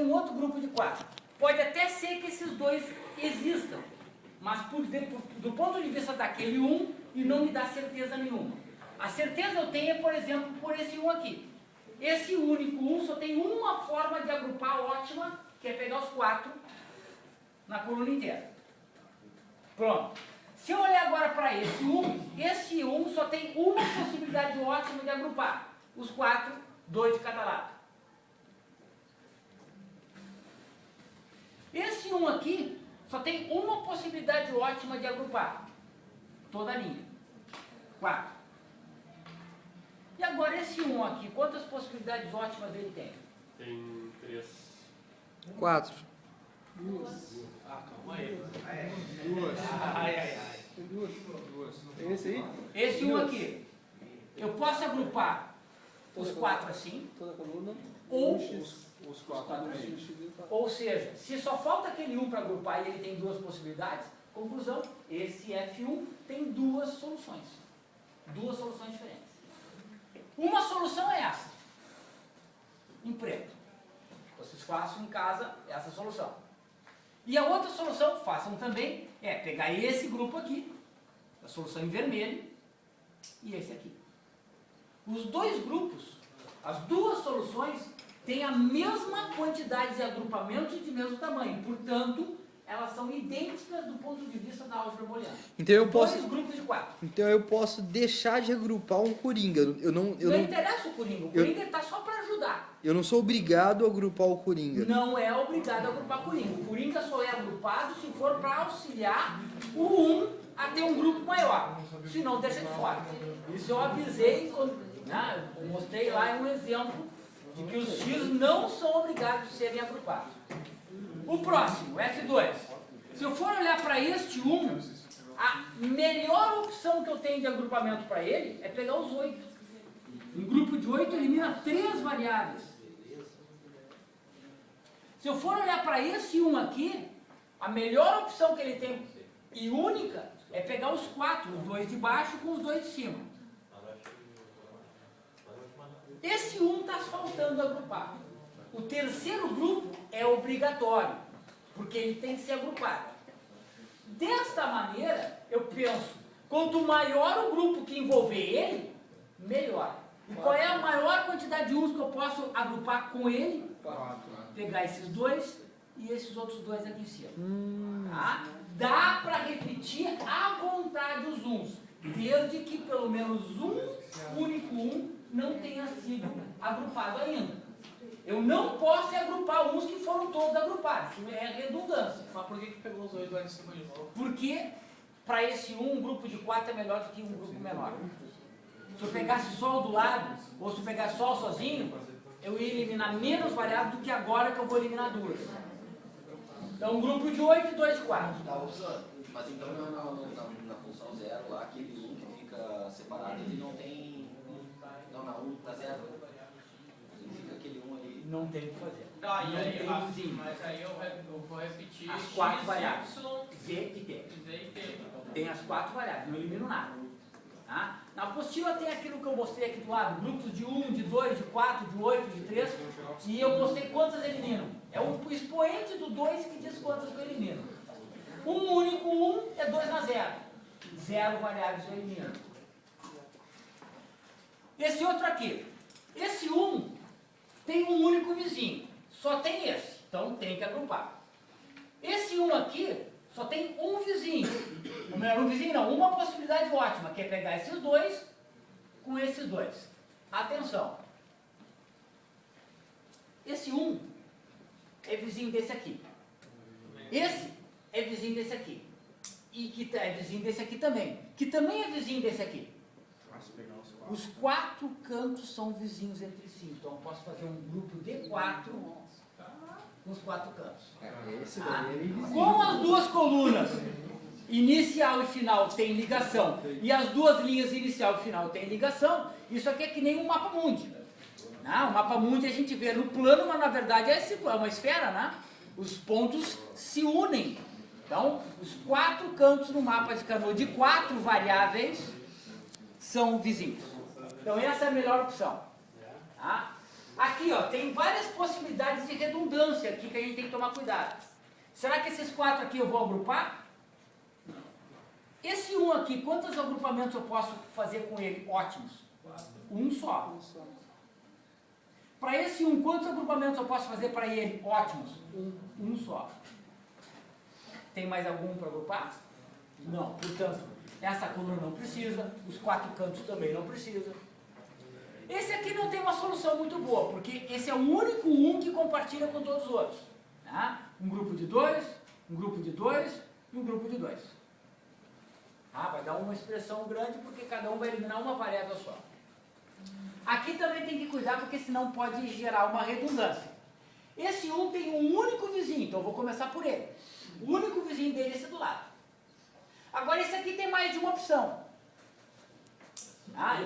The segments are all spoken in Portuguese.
aqui um outro grupo de 4. Pode até ser que esses dois existam, mas do ponto de vista daquele 1, e não me dá certeza nenhuma. A certeza eu tenho é, por exemplo, por esse 1 aqui. Esse único 1 só tem uma forma de agrupar ótima, que é pegar os 4 na coluna inteira. Pronto. Se eu olhar agora para esse 1 só tem uma possibilidade ótima de agrupar. Os 4, 2 de cada lado. Esse 1 aqui só tem uma possibilidade ótima de agrupar. Toda a linha. 4. E agora esse 1 aqui, quantas possibilidades ótimas ele tem? Tem 3. 4. 2. Ah, calma aí. 2. Ai. Tem 2. Tem esse aí? Esse 1 aqui. Eu posso agrupar os 4 assim, Toda a coluna. ou, Os 4 do meio. ou seja, se só falta aquele 1 para agrupar e ele tem duas possibilidades, conclusão, esse F1 tem duas soluções. Duas soluções diferentes. Uma solução é essa. Em preto. Vocês façam em casa essa solução. E a outra solução, façam também, é pegar esse grupo aqui, a solução em vermelho, e esse aqui. Os dois grupos, as duas soluções, têm a mesma quantidade de agrupamentos de mesmo tamanho. Portanto, elas são idênticas do ponto de vista da álgebra booleana. Então eu posso, Dois grupos de 4. então eu posso deixar de agrupar um coringa. Não interessa o Coringa. O Coringa está só para ajudar. Eu não sou obrigado a agrupar o coringa. Não é obrigado a agrupar Coringa. O Coringa só é agrupado se for para auxiliar o 1 a ter um grupo maior. Se não, deixa de fora. Isso eu avisei, né? Eu mostrei lá um exemplo de que os X não são obrigados a serem agrupados. O próximo, F2. Se eu for olhar para este 1, a melhor opção que eu tenho de agrupamento para ele é pegar os 8. Um grupo de 8 elimina 3 variáveis. Se eu for olhar para esse 1 aqui, a melhor opção que ele tem, e única, é pegar os 4, os 2 de baixo com os 2 de cima. Esse 1 está faltando agrupar. O terceiro grupo é obrigatório, porque ele tem que ser agrupado. Desta maneira, eu penso, quanto maior o grupo que envolver ele, melhor. E qual é a maior quantidade de 1s que eu posso agrupar com ele? 4. Pegar esses 2 e esses outros 2 aqui em cima. Tá? Dá para repetir à vontade os 1s, desde que pelo menos um único 1 não tenha sido agrupado ainda. Eu não posso agrupar uns que foram todos agrupados. Isso é redundância. Mas por que pegou os 8 lá em cima de novo? Porque para esse 1, um grupo de 4 é melhor do que um grupo menor. Se eu pegasse só o do lado, ou se eu pegasse só o sozinho, eu ia eliminar menos variáveis do que agora que eu vou eliminar 2. Então, um grupo de 8 e 2 de 4. Tá usando. Mas então na função 0 lá, aquele 1 que fica separado, ele não tem. Não, na 1 tá 0. Ele fica aquele 1 ali. Não tem o que fazer. Tá, Não e aí, tem vizinho. mas aí eu vou repetir As 4 X, variáveis. Y, Z e T. Z e T. Tem as 4 variáveis, não elimino nada. Tá? Na apostila tem aquilo que eu mostrei aqui do lado, grupos de 1, de 2, de 4, de 8, de 3, e eu mostrei quantas eliminam. É o expoente do 2 que diz quantas que eu elimino. Um único 1 é 2 na 0. 0 variáveis eu elimino. Esse outro aqui. Esse 1 tem um único vizinho. Só tem esse. Então tem que agrupar. Esse 1 aqui só tem um vizinho. Ou melhor, um vizinho não. Uma possibilidade ótima, que é pegar esses 2 com esses 2. Atenção. Esse 1 é vizinho desse aqui. Esse é vizinho desse aqui. E que é vizinho desse aqui também. Que também é vizinho desse aqui. Os 4 cantos são vizinhos entre si. Então eu posso fazer um grupo de 4 nos 4 cantos. Esse daí ele visita. Como as duas colunas, inicial e final, têm ligação, e as duas linhas inicial e final têm ligação, isso aqui é que nem um mapa mundi. O mapa mundi a gente vê no plano, mas na verdade é uma esfera, né? Os pontos se unem. Então, os 4 cantos no mapa de Carnot de 4 variáveis são vizinhos. Então, essa é a melhor opção. Tá? Aqui, ó, tem várias possibilidades de redundância aqui que a gente tem que tomar cuidado. Será que esses 4 aqui eu vou agrupar? Esse 1 aqui, quantos agrupamentos eu posso fazer com ele? Ótimos. Um só. Para esse 1, quantos agrupamentos eu posso fazer para ele? Ótimos. Um só. Tem mais algum para agrupar? Não. Portanto, essa coluna não precisa, os 4 cantos também não precisam. Esse aqui não tem uma solução muito boa, porque esse é o único 1 que compartilha com todos os outros. Tá? Um grupo de 2, um grupo de 2 e um grupo de 2. Vai dar uma expressão grande porque cada um vai eliminar uma variável só. Aqui também tem que cuidar porque senão pode gerar uma redundância. Esse 1 tem um único vizinho, então eu vou começar por ele. O único vizinho dele é esse do lado. Agora esse aqui tem mais de uma opção.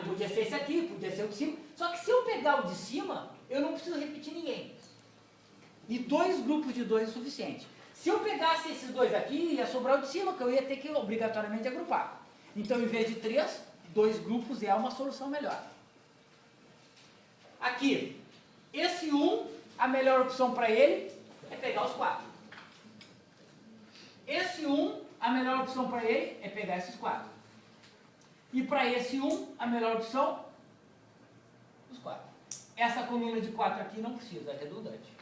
Podia ser esse aqui, podia ser o de cima. Só que se eu pegar o de cima, eu não preciso repetir ninguém. E 2 grupos de 2 é o suficiente. Se eu pegasse esses 2 aqui, ia sobrar o de cima, que eu ia ter que obrigatoriamente agrupar. Então, em vez de 3, 2 grupos é uma solução melhor. Aqui, esse 1, a melhor opção para ele é pegar os 4. Esse 1, a melhor opção para ele é pegar esses 4. E para esse 1, a melhor opção, os 4. Essa coluna de 4 aqui não precisa, é redundante.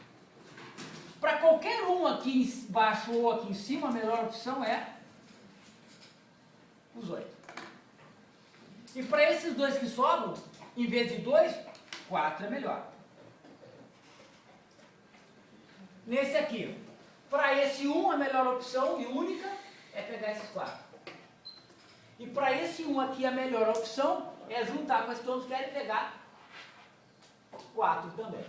Para qualquer um aqui embaixo ou aqui em cima, a melhor opção é os 8. E para esses 2 que sobram, em vez de 2, 4 é melhor. Nesse aqui, para esse 1, a melhor opção e única é pegar esses 4. E para esse 1 aqui, a melhor opção é juntar com esses todos que querem pegar 4 também.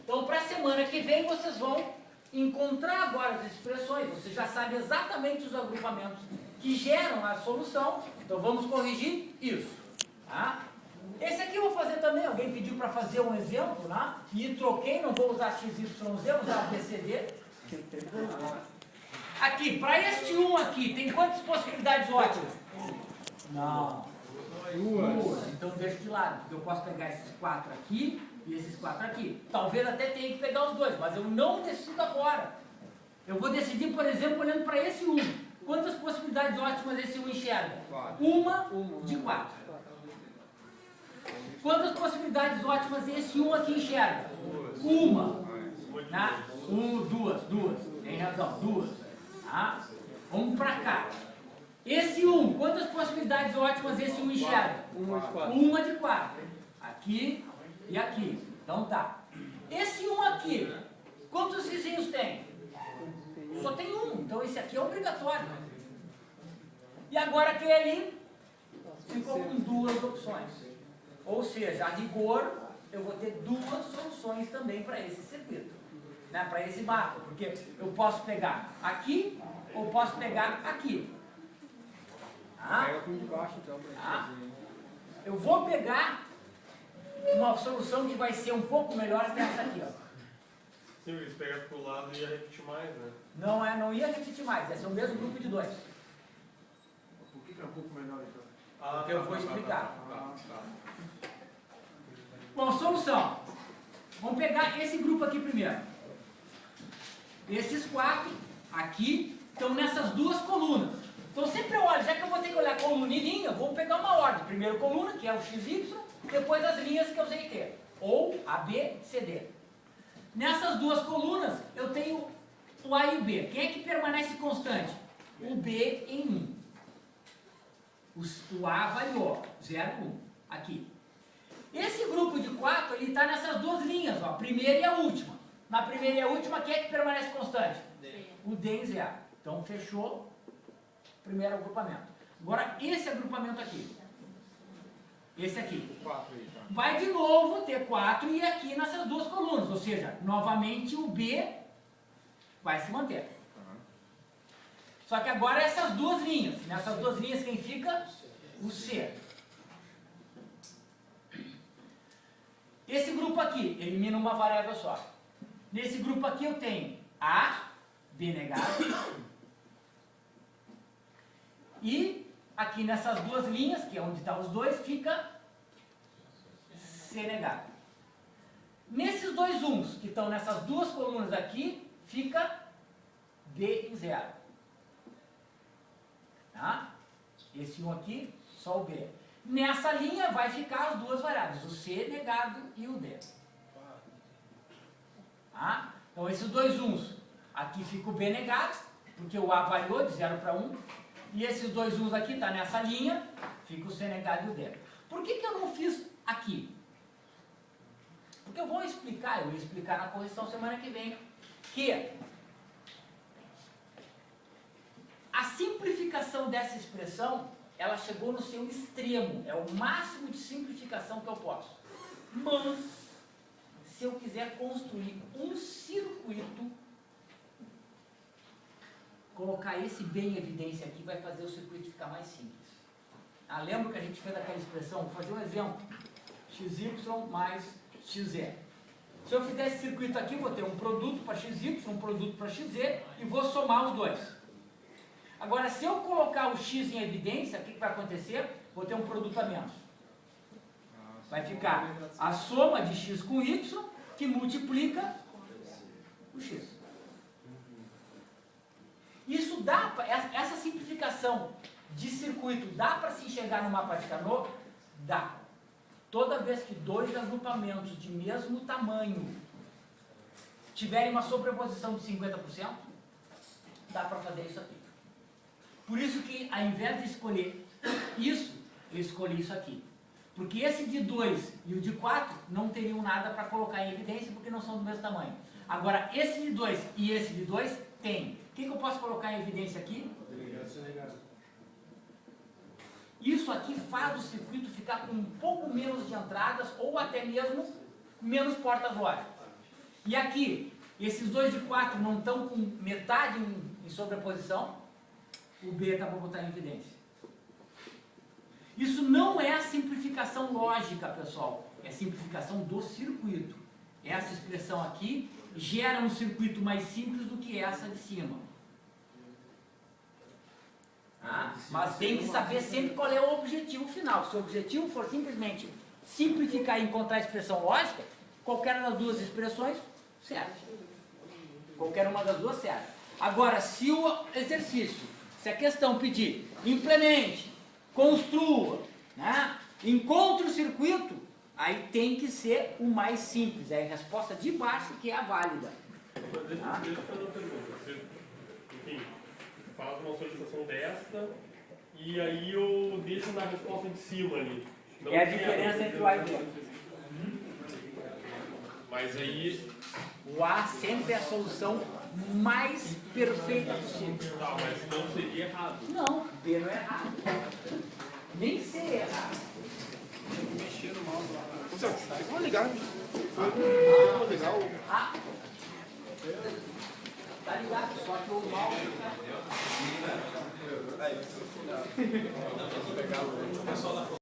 Então, para a semana que vem, vocês vão encontrar agora as expressões. Você já sabe exatamente os agrupamentos que geram a solução. Então, vamos corrigir isso. Tá? Esse aqui eu vou fazer também. Alguém pediu para fazer um exemplo, né? E troquei, não vou usar XYZ, vou usar BCD. Aqui, para este 1 aqui, tem quantas possibilidades ótimas? Não. 2. Então, deixa de lado. Porque eu posso pegar esses 4 aqui e esses 4 aqui. Talvez até tenha que pegar os 2, mas eu não decido agora. Eu vou decidir, por exemplo, olhando para esse 1. Quantas possibilidades ótimas esse 1 enxerga? 1 de 4. Quantas possibilidades ótimas esse 1 aqui enxerga? 1. Né? 2. Tem razão, 2. Tá? Vamos para cá. Esse 1, quantas possibilidades ótimas esse 1 enxerga? 1 de 4. Aqui e aqui. Então tá. Esse 1 aqui, quantos vizinhos tem? Só tem 1. Então esse aqui é obrigatório. E agora aquele ficou com 2 opções. Ou seja, a rigor, eu vou ter 2 soluções também para esse circuito. Né? Para esse mapa. Porque eu posso pegar aqui ou posso pegar aqui. Pega com de baixo então pra gente fazer. Eu vou pegar uma solução que vai ser um pouco melhor que essa aqui, ó. Sim, eles pegaram pro lado e ia repetir mais, né? Não ia repetir mais, ia ser o mesmo grupo de 2. Por que é um pouco melhor então? Porque eu vou explicar. Tá. Bom, solução. Vamos pegar esse grupo aqui primeiro. Esses 4 aqui estão nessas 2 colunas. Então sempre eu olho, já que eu vou ter que olhar coluna e linha, vou pegar uma ordem. Primeiro coluna, que é o XY, depois as linhas que eu sei ter. Ou A, B, C, D. Nessas 2 colunas, eu tenho o A e o B. Quem é que permanece constante? O B em 1. O A variou, 0, 1. Aqui. Esse grupo de 4, ele está nessas 2 linhas, ó, a primeira e a última. Na primeira e a última, quem é que permanece constante? D. O D em 0. Então, fechou o primeiro agrupamento. Agora, esse agrupamento aqui. Esse aqui. 4 aí, tá? Vai de novo ter 4 e aqui nessas 2 colunas. Ou seja, novamente o B vai se manter. Só que agora essas 2 linhas. Nessas 2 linhas quem fica? O C. Esse grupo aqui elimina uma variável só. Nesse grupo aqui eu tenho A, B negado. E aqui nessas 2 linhas, que é onde estão os 2, fica C negado. Nesses dois 1s que estão nessas duas colunas aqui, fica B em 0. Tá? Esse 1 aqui, só o B. Nessa linha vai ficar as duas variáveis, o C negado e o D. Tá? Então esses dois 1s, aqui fica o B negado, porque o A variou de 0 para 1. E esses dois 1s aqui, tá nessa linha, fica o C negado e o D. Por que eu não fiz aqui? Porque eu vou explicar, eu ia explicar na correção semana que vem, que a simplificação dessa expressão, ela chegou no seu extremo, é o máximo de simplificação que eu posso. Mas, se eu quiser construir um circuito, colocar esse B em evidência aqui vai fazer o circuito ficar mais simples. Ah, lembra que a gente fez aquela expressão? Vou fazer um exemplo. XY mais XZ. Se eu fizer esse circuito aqui, vou ter um produto para XY, um produto para XZ e vou somar os dois. Agora, se eu colocar o X em evidência, o que vai acontecer? Vou ter um produto a menos. Vai ficar a soma de X com Y, que multiplica o X. Isso dá, essa simplificação de circuito, dá para se enxergar no mapa de Carnot? Dá. Toda vez que dois agrupamentos de mesmo tamanho tiverem uma sobreposição de 50%, dá para fazer isso aqui. Por isso que, ao invés de escolher isso, eu escolhi isso aqui. Porque esse de 2 e o de 4 não teriam nada para colocar em evidência, porque não são do mesmo tamanho. Agora, esse de 2 e esse de 2 tem. O que eu posso colocar em evidência aqui? Isso aqui faz o circuito ficar com um pouco menos de entradas ou até mesmo menos portas lógicas. E aqui, esses dois de 4 não estão com metade em sobreposição, o B está para botar em evidência. Isso não é a simplificação lógica, pessoal, é a simplificação do circuito. Essa expressão aqui gera um circuito mais simples do que essa de cima. Mas tem que saber sempre qual é o objetivo final. Se o objetivo for simplesmente simplificar e encontrar a expressão lógica, qualquer das duas expressões serve. Qualquer uma das duas serve. Agora, se o exercício, se a questão pedir, implemente, construa, né, encontre o circuito, aí tem que ser o mais simples. É a resposta de baixo que é a válida. Deixa eu fazer uma pergunta. Você, enfim, faz uma solicitação desta e aí eu deixo na resposta de cima ali. Não É a diferença entre o A e o B. Mas aí... O A sempre é a solução mais perfeita possível. Tá, mas não seria errado. Não, B não é errado. Nem C é errado. Mexer no mouse lá. Vamos ligar. Ah, tá ligado, só que o mouse... Aí,